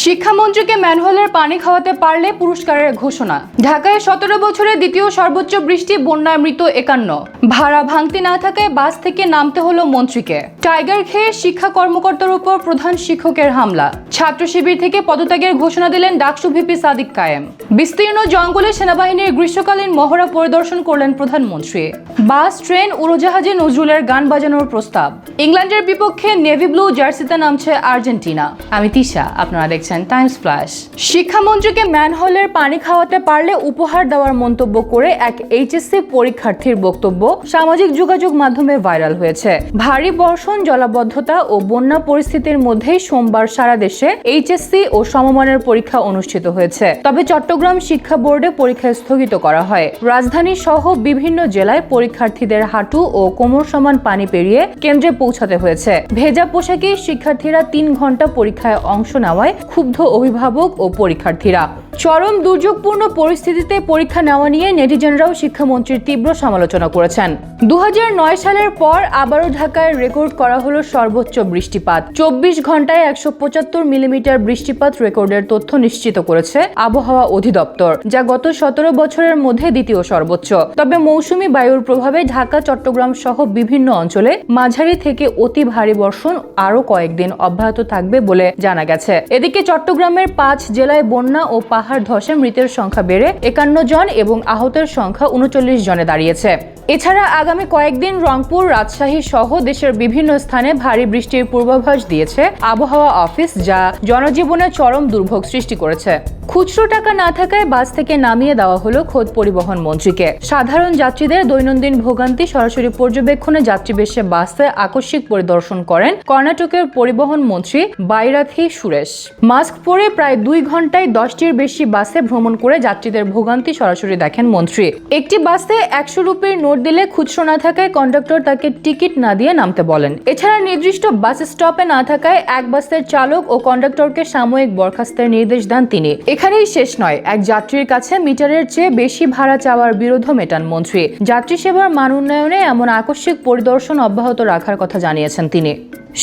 শিক্ষামন্ত্রীকে ম্যানহোলের পানি খাওয়াতে পারলে পুরস্কারের ঘোষণা। ঢাকায় 17 বছরে দ্বিতীয় সর্বোচ্চ বৃষ্টি, বন্যায় মৃত 51। ভাড়া ভাঙতি না থাকায় বাস থেকে নামতে হলো মন্ত্রীকে। টাইগার খেয়ে শিক্ষা কর্মকর্তার উপর প্রধান শিক্ষকের হামলা। ছাত্র শিবির থেকে পদত্যাগের ঘোষণা দিলেন ডাকসু ভিপি সাদিক কায়েম। বিস্তীর্ণ জঙ্গলে সেনাবাহিনীর গ্রীষ্মকালীন মহড়া পরিদর্শন করলেন প্রধানমন্ত্রী। বাস, ট্রেন, উড়োজাহাজে নজরুলের গান বাজানোর প্রস্তাব। ইংল্যান্ডের বিপক্ষে নেভি ব্লু জার্সিতে নামছে আর্জেন্টিনা। আমি তিশা, আপনারা দেখছেন টাইমস ফ্ল্যাশ। শিক্ষামন্ত্রীকে ম্যানহোলের পানি খাওয়াতে পারলে উপহার দেওয়ার মন্তব্য করে এক এইচএসসি পরীক্ষার্থীর বক্তব্য সামাজিক যোগাযোগ মাধ্যমে ভাইরাল হয়েছে। ভারী বর্ষণ, জলাবদ্ধতা ও বন্যা পরিস্থিতির মধ্যেই সোমবার সারা দেশে এইচএসসি ও সমমানের পরীক্ষা অনুষ্ঠিত হয়েছে। তবে চট্টগ্রাম শিক্ষা বোর্ডে পরীক্ষা স্থগিত করা হয়। রাজধানী সহ বিভিন্ন জেলায় পরীক্ষার্থীদের হাঁটু ও কোমর সমান পানি পেরিয়ে কেন্দ্রে পৌঁছাতে হয়েছে। ভেজা পোশাকে শিক্ষার্থীরা 3 ঘন্টা পরীক্ষায় অংশ নেওয়ায় ক্ষুব্ধ অভিভাবক ও পরীক্ষার্থীরা। চরম দুর্যোগপূর্ণ পরিস্থিতিতে পরীক্ষা নেওয়া নিয়ে নেটিজেনরাও শিক্ষামন্ত্রীর তীব্র সমালোচনা করেছেন। 2009 সালের পর আবারও ঢাকায় রেকর্ড করা হলো সর্বোচ্চ বৃষ্টিপাত। 24 ঘন্টায় 175 মিলিমিটার বৃষ্টিপাত রেকর্ডের তথ্য নিশ্চিত করেছে আবহাওয়া অধিদপ্তর, যা গত 17 বছরের মধ্যে দ্বিতীয় সর্বোচ্চ। তবে মৌসুমী বায়ুর প্রভাবে ঢাকা, চট্টগ্রাম সহ বিভিন্ন অঞ্চলে মাঝারি থেকে অতি ভারী বর্ষণ আরও কয়েকদিন অব্যাহত থাকবে বলে জানা গেছে। এদিকে চট্টগ্রামের 5 জেলায় বন্যা ও পাহাড় ধসে মৃতের সংখ্যা বেড়ে 51 জন এবং আহতের সংখ্যা 39 জনে দাঁড়িয়েছে। এছাড়া আগামী কয়েকদিন রংপুর, রাজশাহী সহ দেশের বিভিন্ন স্থানে ভারী বৃষ্টির পূর্বাভাস দিয়েছে আবহাওয়া অফিস, যা জনজীবনে চরম দুর্ভোগ সৃষ্টি করেছে। খুচরো টাকা না থাকায় বাস থেকে নামিয়ে দেওয়া হলো খোদ পরিবহন মন্ত্রীকে। সাধারণ যাত্রীদের দৈনন্দিন ভোগান্তি সরাসরি পর্যবেক্ষণে যাত্রীবেশে বাসে আকস্মিক পরিদর্শন করেন কর্ণাটকের পরিবহন মন্ত্রী বাইরাথি সুরেশ। মাস্ক পরে প্রায় 2 ঘন্টায় 10টির বেশি বাসে ভ্রমণ করে যাত্রীদের ভোগান্তি সরাসরি দেখেন মন্ত্রী। একটি বাসে 100 রুপির নোট দিলে খুচরো না থাকায় কন্ডাক্টর তাকে টিকিট না দিয়ে নামতে বলেন। এছাড়া নির্দিষ্ট বাস স্টপে না থাকায় এক বাসের চালক ও কন্ডাক্টরকে সাময়িক বরখাস্তের নির্দেশ দেন তিনি। এখানেই শেষ নয়, এক যাত্রীর কাছে মিটারের চেয়ে বেশি ভাড়া চাওয়ার বিরোধ মেটান মন্ত্রী। যাত্রী সেবার মান উন্নয়নে এমন আকস্মিক পরিদর্শন অব্যাহত রাখার কথা জানিয়েছেন তিনি।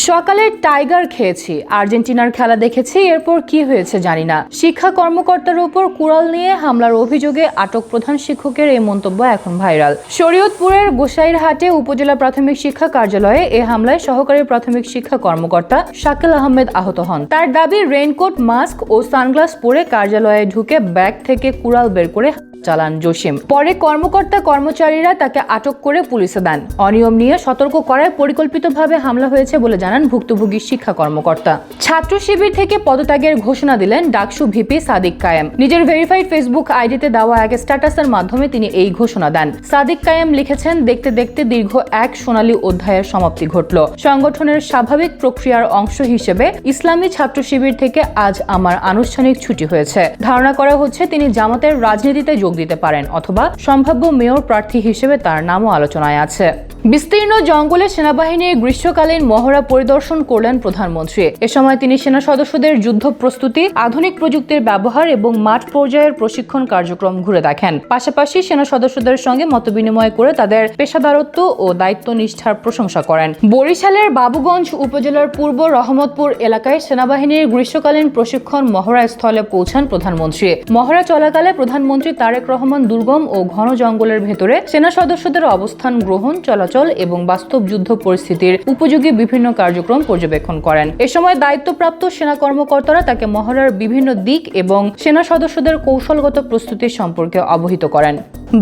সকালে টাইগার খেয়েছি, আর্জেন্টিনার খেলা দেখেছি, এরপর কি হয়েছে জানি না। শিক্ষা কর্মকর্তার উপর কুড়াল নিয়ে হামলার অভিযোগে আটক প্রধান শিক্ষকের এই মন্তব্য এখন ভাইরাল। শরীয়তপুরের গোসাইরহাটে উপজেলা প্রাথমিক শিক্ষা কার্যালয়ে এ হামলায় সহকারী প্রাথমিক শিক্ষা কর্মকর্তা শাকিল আহমেদ আহত হন। তার দাবি, রেইনকোট, মাস্ক ও সানগ্লাস পরে কার্যালয়ে ঢুকে ব্যাগ থেকে কুড়াল বের করে চালান জসিম। পরে কর্মকর্তা কর্মচারীরা তাকে আটক করে পুলিশে দেন। অনিয়ম নিয়ে সতর্ক করায় পরিকল্পিতভাবে হামলা হয়েছে বলে জানান ভুক্তভোগী শিক্ষা কর্মকর্তা। ছাত্র শিবির থেকে পদত্যাগের ঘোষণা দিলেন ডাকসু ভিপি সাদিক কায়েম। নিজের ভেরিফাইড ফেসবুক আইডিতে দেওয়া এক স্ট্যাটাসের মাধ্যমে তিনি এই ঘোষণা দেন। সাদিক কায়েম লিখেছেন, দেখতে দেখতে দীর্ঘ এক সোনালী অধ্যায়ের সমাপ্তি ঘটল। সংগঠনের স্বাভাবিক প্রক্রিয়ার অংশ হিসেবে ইসলামী ছাত্র শিবির থেকে আজ আমার আনুষ্ঠানিক ছুটি হয়েছে। ধারণা করা হচ্ছে তিনি জামাতের রাজনীতিতে যোগ দিতে পারেন অথবা সম্ভাব্য মেয়র প্রার্থী হিসেবে তার নামও আলোচনায় আছে। বিস্তীর্ণ জঙ্গলে সেনাবাহিনীর গ্রীষ্মকালীন মহড়া পরিদর্শন করলেন প্রধানমন্ত্রী। এ সময় তিনি সেনা সদস্যদের যুদ্ধ প্রস্তুতি, আধুনিক প্রযুক্তির ব্যবহার এবং মাঠ পর্যায়ের প্রশিক্ষণ কার্যক্রম ঘুরে দেখেন। পাশাপাশি সেনা সদস্যদের সঙ্গে মতবিনিময় করে তাদের পেশাদারত্ব ও দায়িত্ব নিষ্ঠার প্রশংসা করেন। বরিশালের বাবুগঞ্জ উপজেলার পূর্ব রহমতপুর এলাকায় সেনাবাহিনীর গ্রীষ্মকালীন প্রশিক্ষণ মহড়া স্থলে পৌঁছান প্রধানমন্ত্রী। মহড়া চলাকালে প্রধানমন্ত্রী তারেক রহমান দুর্গম ও ঘন জঙ্গলের ভেতরে সেনা সদস্যদের অবস্থান গ্রহণ, চলাচল এবং বাস্তব যুদ্ধ পরিস্থিতির উপযোগী বিভিন্ন কার্যক্রম পর্যবেক্ষণ করেন। এ সময় দায়িত্বপ্রাপ্ত সেনা কর্মকর্তারা তাকে মহড়ার বিভিন্ন দিক এবং সেনা সদস্যদের কৌশলগত প্রস্তুতি সম্পর্কে অবহিত করেন।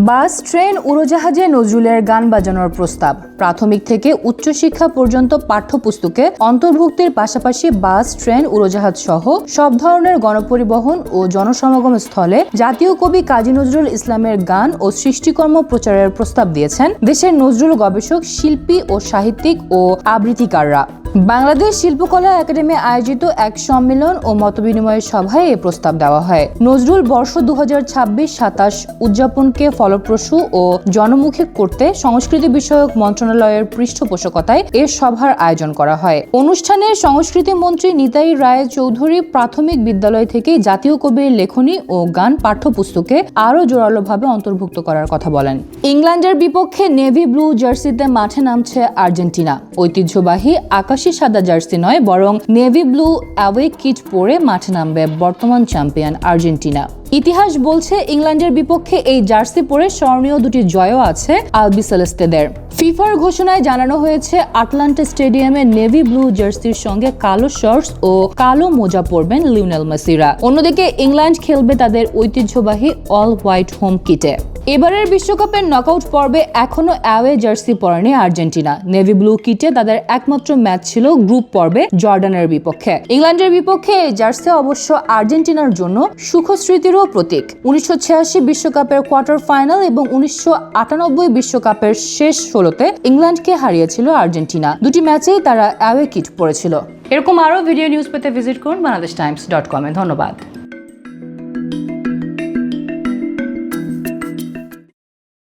বাস, ট্রেন, উড়োজাহাজে নজরুলের গান বাজানোর প্রস্তাব। প্রাথমিক থেকে উচ্চশিক্ষা পর্যন্ত পাঠ্যপুস্তকে অন্তর্ভুক্তির পাশাপাশি বাস, ট্রেন, উড়োজাহাজ সহ সব ধরনের গণপরিবহন ও জনসমাগম স্থলে জাতীয় কবি কাজী নজরুল ইসলামের গান ও সৃষ্টিকর্ম প্রচারের প্রস্তাব দিয়েছেন দেশের নজরুল গবেষক, শিল্পী ও সাহিত্যিক ও আবৃত্তিকাররা। বাংলাদেশ শিল্পকলা একাডেমি আয়োজিত এক সম্মেলন ও মতবিনিময় সভায় এ প্রস্তাব দেওয়া হয়। নজরুল বর্ষ 2026-27 উদযাপনকে ফলপ্রসূ ও জনমুখী করতে সংস্কৃতি বিষয়ক মন্ত্রণালয়ের পৃষ্ঠপোষকতায় এ সভার আয়োজন করা হয়। অনুষ্ঠানে সংস্কৃতি মন্ত্রী নিতাই রায় চৌধুরী প্রাথমিক বিদ্যালয় থেকে জাতীয় কবির লেখনী ও গান পাঠ্যপুস্তকে আরও জোরালোভাবে অন্তর্ভুক্ত করার কথা বলেন। ইংল্যান্ডের বিপক্ষে নেভি ব্লু জার্সিতে মাঠে নামছে আর্জেন্টিনা। ঐতিহ্যবাহী আকাশ আকাশি সাদা জার্সি নয়, বরং নেভি ব্লু অ্যাওয়ে কিট পরে মাঠে নামবে বর্তমান চ্যাম্পিয়ন আর্জেন্টিনা। ইতিহাস বলছে ইংল্যান্ডের বিপক্ষে এই জার্সি পরে স্মরণীয় দুটি জয়ও আছে আলবিসেলেস্তেদের। ফিফার ঘোষণায় জানানো হয়েছে আটলান্টা স্টেডিয়ামে নেভি ব্লু জার্সির সঙ্গে কালো শর্টস ও কালো মোজা পরবেন লিওনেল মেসিরা। অন্যদিকে ইংল্যান্ড খেলবে তাদের ঐতিহ্যবাহী অল হোয়াইট হোম কিটে। এবারের বিশ্বকাপের নকআউট পর্বে এখনো অ্যাওয়ে জার্সি পরেনি আর্জেন্টিনা। নেভি ব্লু কিটে তাদের একমাত্র ম্যাচ ছিল গ্রুপ পর্বে জর্ডানের বিপক্ষে। ইংল্যান্ডের বিপক্ষে এই জার্সি অবশ্য আর্জেন্টিনার জন্য সুখস্মৃতিরও প্রতীক। 1986 বিশ্বকাপের কোয়ার্টার ফাইনাল এবং 1998 বিশ্বকাপের শেষ 16তে ইংল্যান্ডকে হারিয়েছিল আর্জেন্টিনা। দুটি ম্যাচেই তারা অ্যাওয়ে কিট পরেছিল। এরকম আরও ভিডিও নিউজ পেতে ভিজিট করুন BangladeshTimes.com-এ। ধন্যবাদ।